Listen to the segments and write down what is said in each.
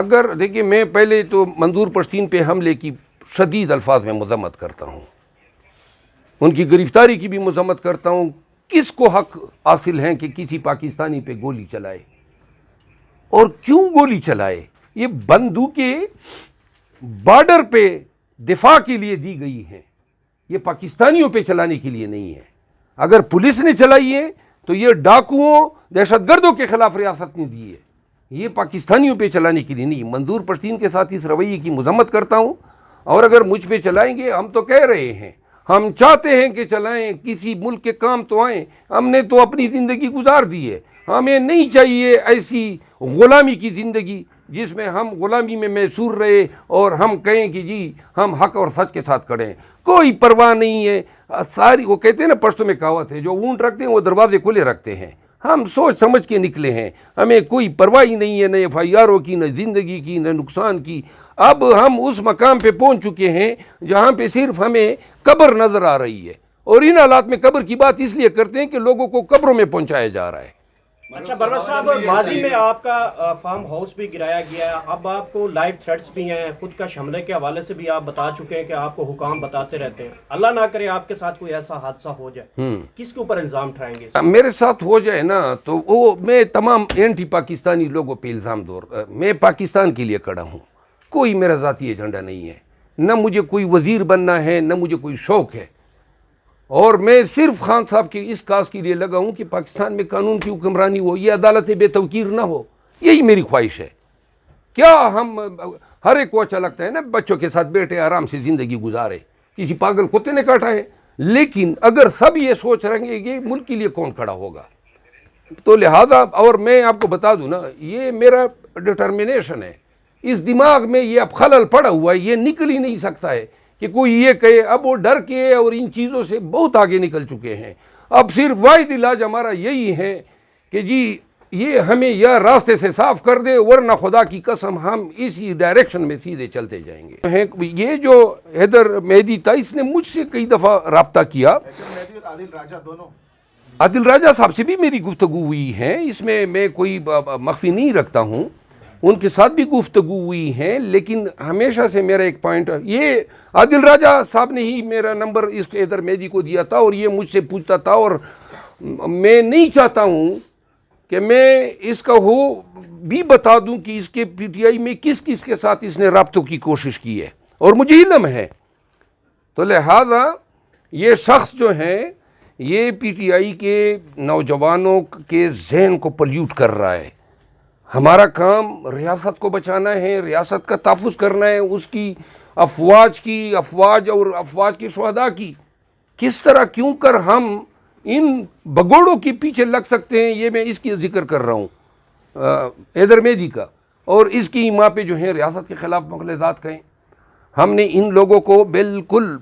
اگر دیکھیے میں پہلے تو منظور پشتین پہ حملے کی شدید الفاظ میں مذمت کرتا ہوں، ان کی گرفتاری کی بھی مذمت کرتا ہوں. کس کو حق حاصل ہے کہ کسی پاکستانی پہ گولی چلائے اور کیوں گولی چلائے؟ یہ بندوقیں بارڈر پہ دفاع کے لیے دی گئی ہیں، یہ پاکستانیوں پہ چلانے کے لیے نہیں ہے. اگر پولیس نے چلائی ہے تو یہ ڈاکوؤں دہشت گردوں کے خلاف ریاست نے دی ہے، یہ پاکستانیوں پہ چلانے کے لیے نہیں. منظور پشتین کے ساتھ اس رویے کی مذمت کرتا ہوں، اور اگر مجھ پہ چلائیں گے، ہم تو کہہ رہے ہیں ہم چاہتے ہیں کہ چلائیں، کسی ملک کے کام تو آئیں. ہم نے تو اپنی زندگی گزار دی ہے، ہمیں نہیں چاہیے ایسی غلامی کی زندگی جس میں ہم غلامی میں محصور رہے اور ہم کہیں کہ جی ہم حق اور سچ کے ساتھ کھڑے ہیں. کوئی پرواہ نہیں ہے. ساری وہ کہتے ہیں نا، پشتوں میں کہاوت ہے، جو اونٹ رکھتے ہیں وہ دروازے کھلے رکھتے ہیں. ہم سوچ سمجھ کے نکلے ہیں، ہمیں کوئی پرواہ ہی نہیں ہے، نہ ایف آئی آروں کی، نہ زندگی کی، نہ نقصان کی. اب ہم اس مقام پہ پہنچ چکے ہیں جہاں پہ صرف ہمیں قبر نظر آ رہی ہے، اور ان حالات میں قبر کی بات اس لیے کرتے ہیں کہ لوگوں کو قبروں میں پہنچایا جا رہا ہے. اچھا بروت صاحب، ماضی میں آپ کا فارم ہاؤس بھی گرایا گیا ہے، اب آپ کو لائیو تھریٹس بھی ہیں، خود کش حملے کے حوالے سے بھی آپ بتا چکے ہیں کہ آپ کو حکام بتاتے رہتے ہیں. اللہ نہ کرے آپ کے ساتھ کوئی ایسا حادثہ ہو جائے، کس کے اوپر الزام اٹھائیں گے؟ میرے ساتھ ہو جائے نا تو وہ میں تمام اینٹی پاکستانی لوگوں پہ الزام میں پاکستان کے لیے کھڑا ہوں، کوئی میرا ذاتی ایجنڈا نہیں ہے، نہ مجھے کوئی وزیر بننا ہے، نہ مجھے کوئی شوق ہے. اور میں صرف خان صاحب کی اس کاز کے لیے لگا ہوں کہ پاکستان میں قانون کی حکمرانی ہو، یہ عدالت بے توقیر نہ ہو. یہی میری خواہش ہے. کیا ہم ہر ایک کو اچھا لگتا ہے نا بچوں کے ساتھ بیٹھے آرام سے زندگی گزارے، کسی پاگل کتے نے کاٹا ہے؟ لیکن اگر سب یہ سوچ رہیں گے کہ ملک کے لیے کون کھڑا ہوگا، تو لہٰذا، اور میں آپ کو بتا دوں نا، یہ میرا ڈٹرمنیشن ہے، اس دماغ میں یہ اب خلل پڑا ہوا ہے، یہ نکل ہی نہیں سکتا ہے کہ کوئی یہ کہے. اب وہ ڈر کے اور ان چیزوں سے بہت آگے نکل چکے ہیں. اب صرف واحد علاج ہمارا یہی ہے کہ جی یہ ہمیں یا راستے سے صاف کر دے، ورنہ خدا کی قسم ہم اسی ڈائریکشن میں سیدھے چلتے جائیں گے. یہ جو حیدر مہدی تھا، اس نے مجھ سے کئی دفعہ رابطہ کیا. عادل راجہ صاحب سے بھی میری گفتگو ہوئی ہے، اس میں کوئی مخفی نہیں رکھتا ہوں، ان کے ساتھ بھی گفتگو ہوئی ہیں. لیکن ہمیشہ سے میرا ایک پوائنٹ، یہ عادل راجہ صاحب نے ہی میرا نمبر اس حیدر مہدی کو دیا تھا، اور یہ مجھ سے پوچھتا تھا. اور میں نہیں چاہتا ہوں کہ میں اس کا بھی بتا دوں کہ اس کے پی ٹی آئی میں کس کس کے ساتھ اس نے رابطوں کی کوشش کی ہے، اور مجھے علم ہے. تو لہذا یہ شخص جو ہیں، یہ پی ٹی آئی کے نوجوانوں کے ذہن کو پلیوٹ کر رہا ہے. ہمارا کام ریاست کو بچانا ہے، ریاست کا تحفظ کرنا ہے، اس کی افواج اور افواج کے شہداء کی. کس طرح کیوں کر ہم ان بگوڑوں کے پیچھے لگ سکتے ہیں، یہ میں اس کی ذکر کر رہا ہوں، حیدر مہدی کا. اور اس کی ماں پہ جو ہیں ریاست کے خلاف مغلظات کہیں. ہم نے ان لوگوں کو بالکل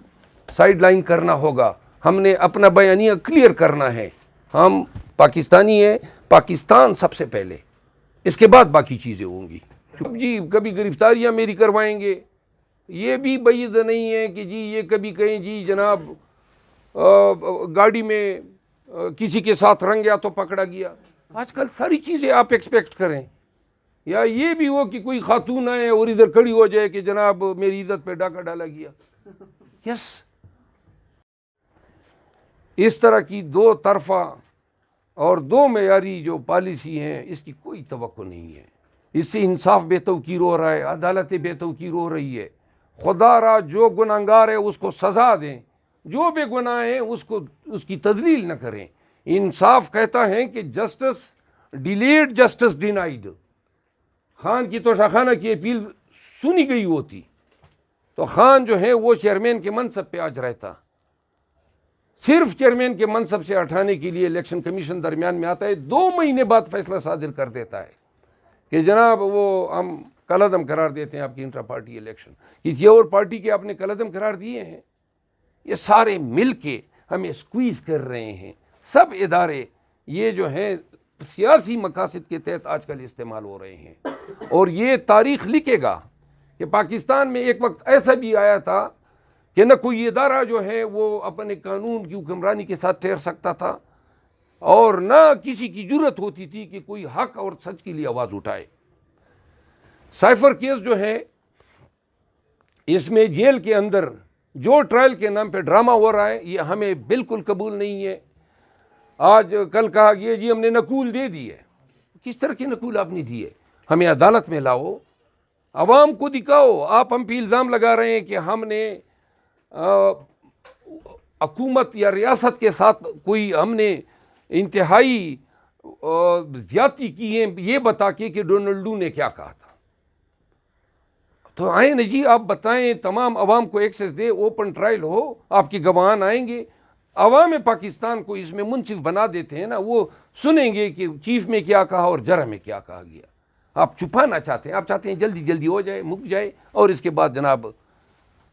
سائیڈ لائن کرنا ہوگا، ہم نے اپنا بیانیہ کلیئر کرنا ہے. ہم پاکستانی ہیں، پاکستان سب سے پہلے، اس کے بعد باقی چیزیں ہوں گی. جی کبھی گرفتاریاں میری کروائیں گے، یہ بھی بعید نہیں ہے کہ جی یہ کبھی کہیں جی جناب گاڑی میں کسی کے ساتھ رنگیا تو پکڑا گیا. آج کل ساری چیزیں آپ ایکسپیکٹ کریں. یا یہ بھی ہو کہ کوئی خاتون آئے اور ادھر کھڑی ہو جائے کہ جناب میری عزت پہ ڈاکہ ڈالا گیا. یس، اس طرح کی دو طرفہ اور دو معیاری جو پالیسی ہیں، اس کی کوئی توقع نہیں ہے. اس سے انصاف بے توقیر ہو رہا ہے، عدالتیں بے توقیر ہو رہی ہے. خدا را جو گناہگار ہے اس کو سزا دیں، جو بے گناہ ہے اس کی تذلیل نہ کریں. انصاف کہتا ہے کہ جسٹس ڈیلیڈ جسٹس ڈینائیڈ. خان کی توشاخانہ کی اپیل سنی گئی ہوتی تو خان جو ہے وہ چیئرمین کے منصب پہ آج رہتا. صرف چیئرمین کے منصب سے ہٹانے کے لیے الیکشن کمیشن درمیان میں آتا ہے، 2 مہینے بعد فیصلہ صادر کر دیتا ہے کہ جناب وہ ہم کالعدم قرار دیتے ہیں آپ کی انٹرا پارٹی الیکشن. کسی اور پارٹی کے آپ نے کالعدم قرار دیے ہیں. یہ سارے مل کے ہمیں سکویز کر رہے ہیں. سب ادارے یہ جو ہیں سیاسی مقاصد کے تحت آج کل استعمال ہو رہے ہیں. اور یہ تاریخ لکھے گا کہ پاکستان میں ایک وقت ایسا بھی آیا تھا کہ نہ کوئی ادارہ جو ہے وہ اپنے قانون کی حکمرانی کے ساتھ ٹھہر سکتا تھا، اور نہ کسی کی جرت ہوتی تھی کہ کوئی حق اور سچ کے لیے آواز اٹھائے. سائفر کیس جو ہے اس میں جیل کے اندر جو ٹرائل کے نام پہ ڈرامہ ہو رہا ہے یہ ہمیں بالکل قبول نہیں ہے. آج کل کہا گیا جی ہم نے نقول دے دی ہے. کس طرح کی نقول آپ نے دی ہے؟ ہمیں عدالت میں لاؤ, عوام کو دکھاؤ. آپ ہم پہ الزام لگا رہے ہیں کہ ہم نے حکومت یا ریاست کے ساتھ کوئی ہم نے انتہائی زیادتی کی ہے, یہ بتا کے کہ ڈونلڈو نے کیا کہا تھا. تو آئیں نا جی, آپ بتائیں, تمام عوام کو ایکسیس دے, اوپن ٹرائل ہو, آپ کے گواہان آئیں گے. عوام پاکستان کو اس میں منصف بنا دیتے ہیں نا, وہ سنیں گے کہ چیف میں کیا کہا اور جرح میں کیا کہا گیا. آپ چھپانا چاہتے ہیں, آپ چاہتے ہیں جلدی جلدی ہو جائے, مک جائے, اور اس کے بعد جناب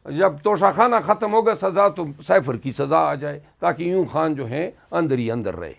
جب توشہ خانہ ختم ہوگا سزا تو سائفر کی سزا آ جائے, تاکہ یوں خان جو ہیں اندر ہی اندر رہے.